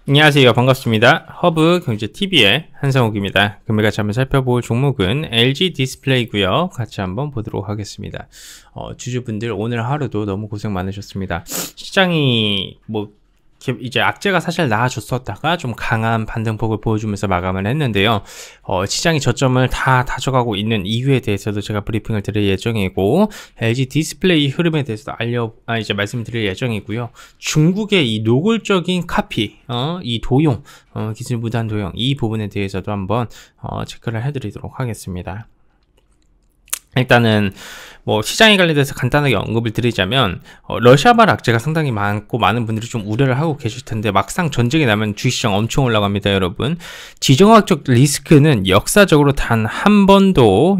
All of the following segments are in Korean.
안녕하세요. 반갑습니다. 허브경제TV의 한상욱입니다. 금일같이 한번 살펴볼 종목은 LG 디스플레이고요. 같이 한번 보도록 하겠습니다. 주주분들 오늘 하루도 너무 고생 많으셨습니다. 시장이 이제 악재가 사실 나아졌었다가 좀 강한 반등폭을 보여주면서 마감을 했는데요. 시장이 저점을 다 다져가고 있는 이유에 대해서도 제가 브리핑을 드릴 예정이고, LG 디스플레이 흐름에 대해서도 이제 말씀드릴 예정이고요. 중국의 이 노골적인 카피, 이 도용, 기술 무단 도용, 이 부분에 대해서도 한번 체크를 해드리도록 하겠습니다. 일단은 시장에 관련돼서 간단하게 언급을 드리자면, 러시아발 악재가 상당히 많고 많은 분들이 좀 우려를 하고 계실 텐데, 막상 전쟁이 나면 주식시장 엄청 올라갑니다. 여러분, 지정학적 리스크는 역사적으로 단 한 번도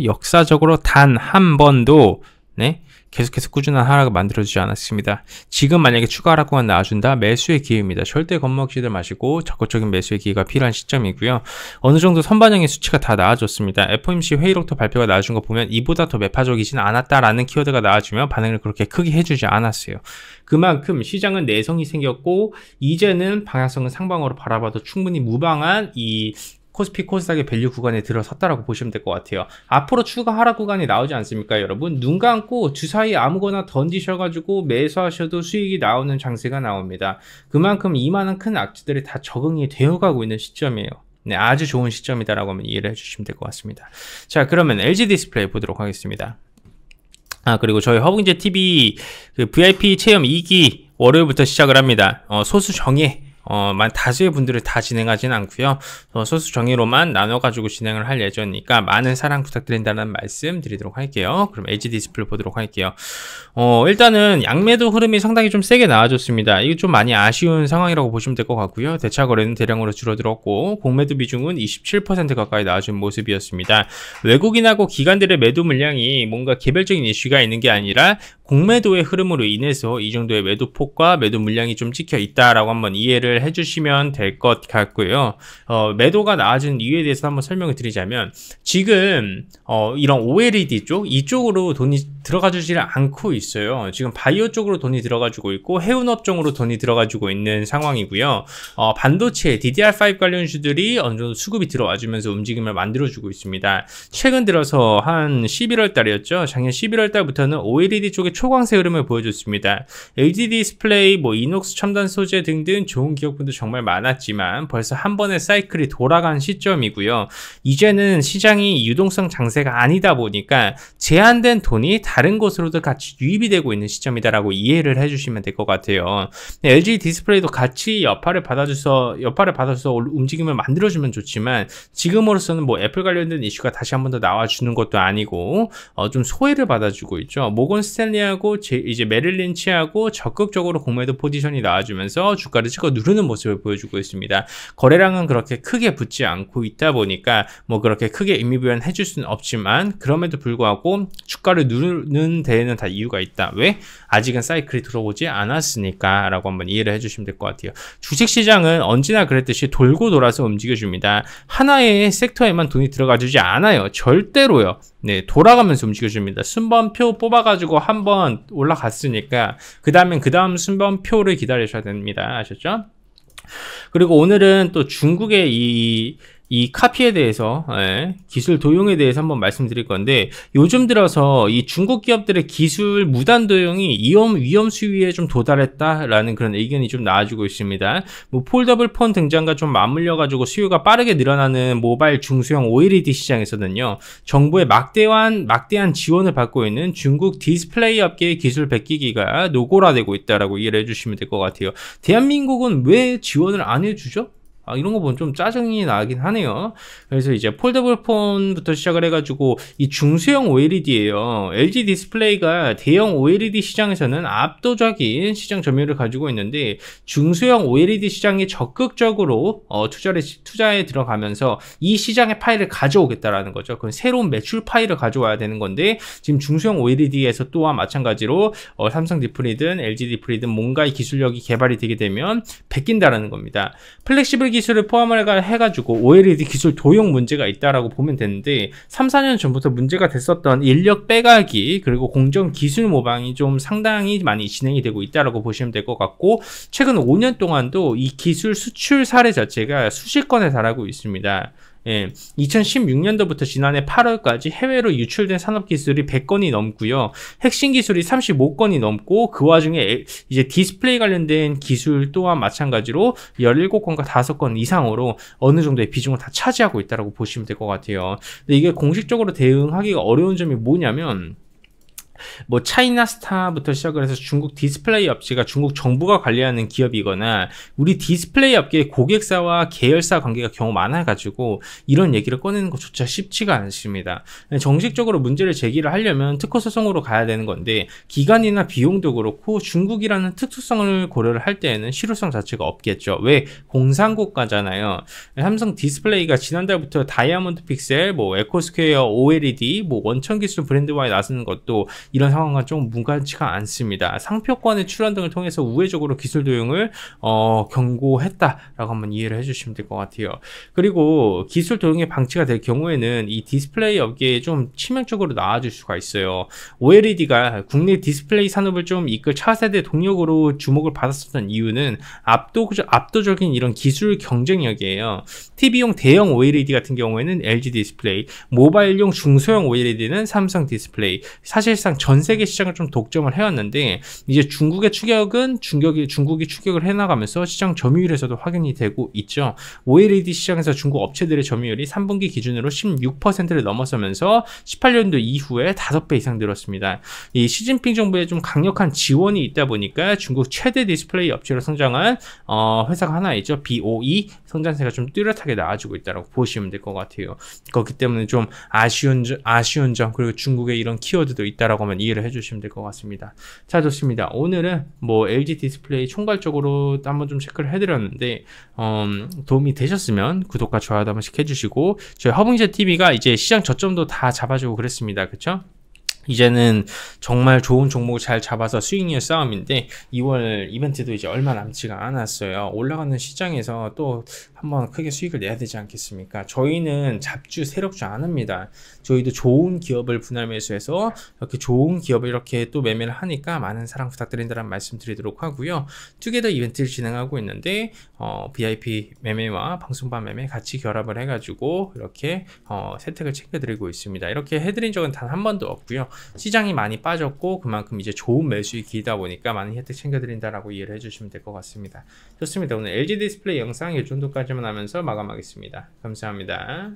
계속해서 꾸준한 하락을 만들어주지 않았습니다. 지금 만약에 추가 하락구간 나와준다, 매수의 기회입니다. 절대 겁먹지들 마시고 적극적인 매수의 기회가 필요한 시점이고요. 어느 정도 선반영의 수치가 다 나와줬습니다. FOMC 회의록도 발표가 나와준 거 보면 이보다 더 매파적이진 않았다라는 키워드가 나와주면 반응을 그렇게 크게 해주지 않았어요. 그만큼 시장은 내성이 생겼고, 이제는 방향성은 상방으로 바라봐도 충분히 무방한 이 코스피 코스닥의 밸류 구간에 들어섰다라고 보시면 될 것 같아요. 앞으로 추가 하락 구간이 나오지 않습니까, 여러분? 눈 감고 주사위 아무거나 던지셔가지고 매수하셔도 수익이 나오는 장세가 나옵니다. 그만큼 이만한 큰 악재들이 다 적응이 되어가고 있는 시점이에요. 네, 아주 좋은 시점이다라고 하면 이해를 해주시면 될 것 같습니다. 자, 그러면 LG 디스플레이 보도록 하겠습니다. 그리고 저희 허브경제TV VIP 체험 2기 월요일부터 시작을 합니다. 소수 정예, 다수의 분들을 다 진행하진 않고요. 소수 정의로만 나눠가지고 진행을 할 예정이니까 많은 사랑 부탁드린다는 말씀 드리도록 할게요. 그럼 LG 디스플레이 보도록 할게요. 일단은 양매도 흐름이 상당히 좀 세게 나와줬습니다. 이거 좀 많이 아쉬운 상황이라고 보시면 될 것 같고요. 대차 거래는 대량으로 줄어들었고, 공매도 비중은 27% 가까이 나와준 모습이었습니다. 외국인하고 기관들의 매도 물량이 뭔가 개별적인 이슈가 있는 게 아니라 공매도의 흐름으로 인해서 이 정도의 매도폭과 매도 물량이 좀 찍혀 있다라고 한번 이해를 해주시면 될 것 같고요. 매도가 나아진 이유에 대해서 한번 설명을 드리자면, 지금 이런 OLED 쪽, 이쪽으로 돈이 들어가주지 않고 있어요. 지금 바이오 쪽으로 돈이 들어가지고 있고, 해운업 쪽으로 돈이 들어가지고 있는 상황이고요. 반도체 DDR5 관련주들이 어느 정도 수급이 들어와주면서 움직임을 만들어주고 있습니다. 최근 들어서 한 11월 달이었죠. 작년 11월 달부터는 OLED 쪽에 초강세 흐름을 보여줬습니다. LG 디스플레이, 이녹스 첨단 소재 등등 좋은 기업분도 정말 많았지만 벌써 한 번의 사이클이 돌아간 시점이고요. 이제는 시장이 유동성 장세가 아니다 보니까 제한된 돈이 다른 곳으로도 같이 유입이 되고 있는 시점이다라고 이해를 해주시면 될 것 같아요. LG 디스플레이도 같이 여파를 받아줘서 움직임을 만들어주면 좋지만, 지금으로서는 애플 관련된 이슈가 다시 한 번 더 나와주는 것도 아니고 좀 소외를 받아주고 있죠. 모건 스탠리하고 이제 메릴 린치하고 적극적으로 공매도 포지션이 나와주면서 주가를 찍어 누르는 모습을 보여주고 있습니다. 거래량은 그렇게 크게 붙지 않고 있다 보니까 그렇게 크게 의미부여는 해줄 수는 없지만, 그럼에도 불구하고 주가를 누르는 데에는 다 이유가 있다. 왜? 아직은 사이클이 들어오지 않았으니까 라고 한번 이해를 해주시면 될 것 같아요. 주식시장은 언제나 그랬듯이 돌고 돌아서 움직여줍니다. 하나의 섹터에만 돈이 들어가주지 않아요. 절대로요. 네, 돌아가면서 움직여줍니다. 순번표 뽑아가지고 한번 올라갔으니까 그 다음 순번표를 기다리셔야 됩니다. 아셨죠? 그리고 오늘은 또 중국의 이 카피에 대해서, 기술 도용에 대해서 한번 말씀드릴 건데, 요즘 들어서 이 중국 기업들의 기술 무단 도용이 위험 수위에 좀 도달했다라는 그런 의견이 좀 나와주고 있습니다. 폴더블 폰 등장과 좀 맞물려가지고 수요가 빠르게 늘어나는 모바일 중소형 OLED 시장에서는요, 정부의 막대한 지원을 받고 있는 중국 디스플레이 업계의 기술 베끼기가 노골화되고 있다라고 이해를 해주시면 될 것 같아요. 대한민국은 왜 지원을 안 해주죠? 이런 거 보면 좀 짜증이 나긴 하네요. 그래서 이제 폴더블 폰부터 시작을 해가지고 이 중소형 OLED예요. LG 디스플레이가 대형 OLED 시장에서는 압도적인 시장 점유율을 가지고 있는데, 중소형 OLED 시장에 적극적으로 투자에 들어가면서 이 시장의 파일을 가져오겠다라는 거죠. 그건 새로운 매출 파일을 가져와야 되는 건데, 지금 중소형 OLED에서 또한 마찬가지로 삼성 디플이든 LG 디플이든 뭔가의 기술력이 개발이 되게 되면 베낀다라는 겁니다. 플렉시블 기술을 포함을 해가지고 OLED 기술 도용 문제가 있다라고 보면 되는데 3, 4년 전부터 문제가 됐었던 인력 빼가기 그리고 공정 기술 모방이 좀 상당히 많이 진행이 되고 있다라고 보시면 될 것 같고 최근 5년 동안도 이 기술 수출 사례 자체가 수십 건에 달하고 있습니다. 예, 2016년도부터 지난해 8월까지 해외로 유출된 산업기술이 100건이 넘고요. 핵심 기술이 35건이 넘고 그 와중에 이제 디스플레이 관련된 기술 또한 마찬가지로 17건과 5건 이상으로 어느 정도의 비중을 다 차지하고 있다고 보시면 될 것 같아요. 근데 이게 공식적으로 대응하기가 어려운 점이 뭐냐면 뭐 차이나스타부터 시작을 해서 중국 디스플레이 업체가 중국 정부가 관리하는 기업이거나 우리 디스플레이 업계의 고객사와 계열사 관계가 경우 많아가지고 이런 얘기를 꺼내는 것조차 쉽지가 않습니다. 정식적으로 문제를 제기를 하려면 특허소송으로 가야 되는 건데 기간이나 비용도 그렇고 중국이라는 특수성을 고려를 할 때에는 실효성 자체가 없겠죠. 왜? 공산국가잖아요. 삼성 디스플레이가 지난달부터 다이아몬드 픽셀, 뭐 에코스퀘어 OLED, 뭐 원천기술 브랜드와에 나서는 것도 이런 상황과 좀 무관치가 않습니다. 상표권의 출원 등을 통해서 우회적으로 기술 도용을 경고했다라고 한번 이해를 해주시면 될 것 같아요. 그리고 기술 도용이 방치가 될 경우에는 이 디스플레이 업계에 좀 치명적으로 나아질 수가 있어요. OLED가 국내 디스플레이 산업을 좀 이끌 차세대 동력으로 주목을 받았었던 이유는 압도적인 이런 기술 경쟁력이에요. TV용 대형 OLED 같은 경우에는 LG 디스플레이, 모바일용 중소형 OLED는 삼성 디스플레이. 사실상 전 세계 시장을 좀 독점을 해왔는데 이제 중국의 추격은 중국이 추격을 해나가면서 시장 점유율에서도 확인이 되고 있죠. OLED 시장에서 중국 업체들의 점유율이 3분기 기준으로 16%를 넘어서면서 18년도 이후에 5배 이상 늘었습니다. 이 시진핑 정부의 좀 강력한 지원이 있다 보니까 중국 최대 디스플레이 업체로 성장한 회사가 하나 있죠. BOE 성장세가 좀 뚜렷하게 나아지고 있다고 보시면 될 것 같아요. 그렇기 때문에 좀 아쉬운 점 그리고 중국의 이런 키워드도 있다라고 하면 이해를 해주시면 될 것 같습니다. 자, 좋습니다. 오늘은 뭐 LG 디스플레이 총괄적으로 한번 좀 체크를 해드렸는데 도움이 되셨으면 구독과 좋아요도 한 번씩 해주시고 저희 허브니셔 TV가 이제 시장 저점도 다 잡아주고 그랬습니다. 그쵸? 이제는 정말 좋은 종목을 잘 잡아서 수익률 싸움인데 2월 이벤트도 이제 얼마 남지가 않았어요. 올라가는 시장에서 또 한번 크게 수익을 내야 되지 않겠습니까? 저희는 잡주 세력주 안 합니다. 저희도 좋은 기업을 분할 매수해서 이렇게 좋은 기업을 이렇게 또 매매를 하니까 많은 사랑 부탁드린다는 말씀 드리도록 하고요. 투게더 이벤트를 진행하고 있는데 VIP 매매와 방송반 매매 같이 결합을 해가지고 이렇게 혜택을 챙겨드리고 있습니다. 이렇게 해드린 적은 단 한 번도 없고요. 시장이 많이 빠졌고 그만큼 이제 좋은 매수익이 길다 보니까 많은 혜택 챙겨드린다라고 이해를 해주시면 될 것 같습니다. 좋습니다. 오늘 LG 디스플레이 영상 이 정도까지만 하면서 마감하겠습니다. 감사합니다.